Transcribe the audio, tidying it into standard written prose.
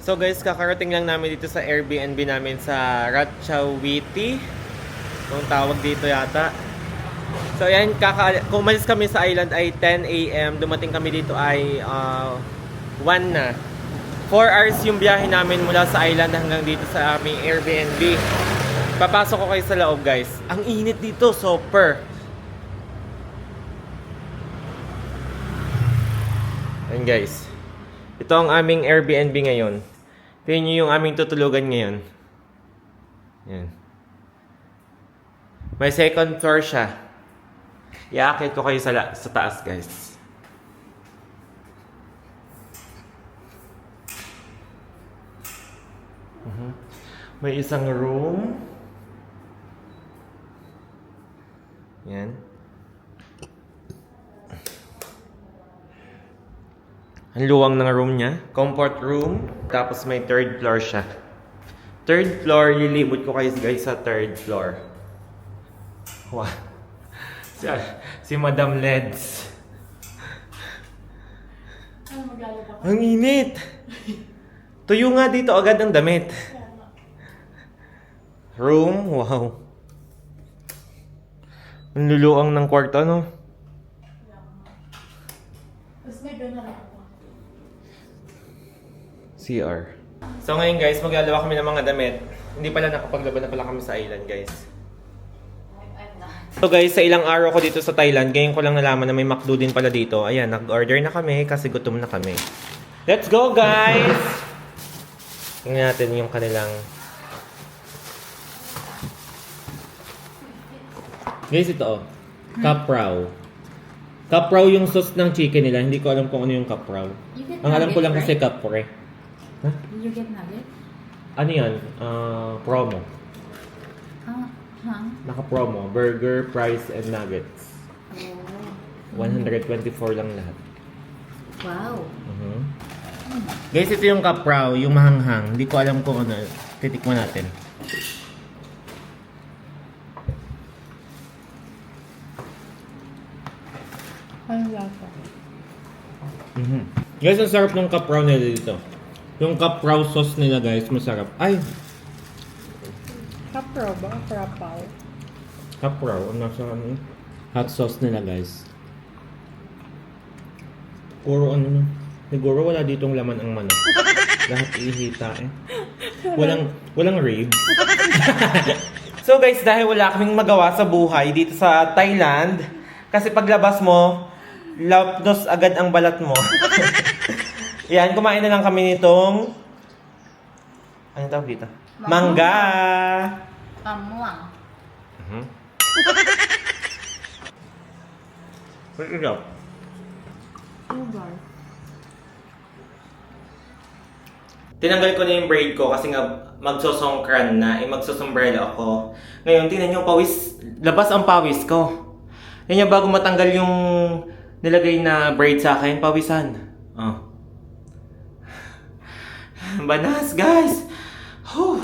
So guys, kakarating lang namin dito sa Airbnb namin sa Ratchawiti. Kung tawag dito yata. So ayan, kumalis kami sa island ay 10 AM. Dumating kami dito ay 1 na. 4 hours yung biyahe namin mula sa island hanggang dito sa aming Airbnb. Papasok ko kayo sa loob guys. Ang init dito, super. Ayan guys. Ito ang aming Airbnb ngayon. Tingnan nyo yung aming tutulugan ngayon. Ayan. May second floor siya. Iaakit ko kayo sa taas guys. May isang room. Yan. Ang luwang ng room niya. Comfort room. Tapos may third floor siya. Third floor, lilibot ko kayo guys sa third floor. Wow. Si Madam Leds. Ang init! Tuyo nga dito agad ang damit. Room, wow. Ang luluang ng kwarto, no? CR. So ngayon guys, maglalawa kami ng mga damit. Hindi pala nakapaglaba na pala kami sa island guys. So guys, sa ilang araw ko dito sa Thailand, ngayon ko lang nalaman na may McDo din pala dito. Ayan, nag-order na kami kasi gutom na kami. Let's go guys! Tingnan natin yung kanilang... Guys, ito oh. Kapraw. Kapraw yung sauce ng chicken nila. Hindi ko alam kung ano yung kapraw. Ang alam ko lang kasi kapre. Huh? Did you get nugget? Ano yan? Promo. Huh? Naka-promo. Burger, fries, and nuggets. Oh. 124 lang lahat. Wow. Guys, ito yung kapraw, yung mahanghang. Hindi ko alam kung ano. Titikman natin. Ano lasa? Guys, ang sarap ng kapraw nila dito. Yung kapraw sauce nila guys, masarap. Ay! Kapraw ba? Kapraw. Kapraw, ang nasa ano? Hot sauce nila guys. Puro ano na. Siguro wala ditong laman ang manok. Lahat ihita eh. Walang ribs. So guys, dahil wala kaming magawa sa buhay dito sa Thailand, kasi paglabas mo, lapnos agad ang balat mo. Yan, kumain na lang kami nitong... Ano tawag dito? Mangga! Pamuang. Wait, ito. Sugar. Tinanggal ko na yung braid ko kasi nga magsosongkran na, magsosombrero ako. Ngayon, tingnan nyo, pawis, labas ang pawis ko. Yan yung bago matanggal yung nilagay na braid sa akin, pawisan. Oh. Banas, guys! Whew.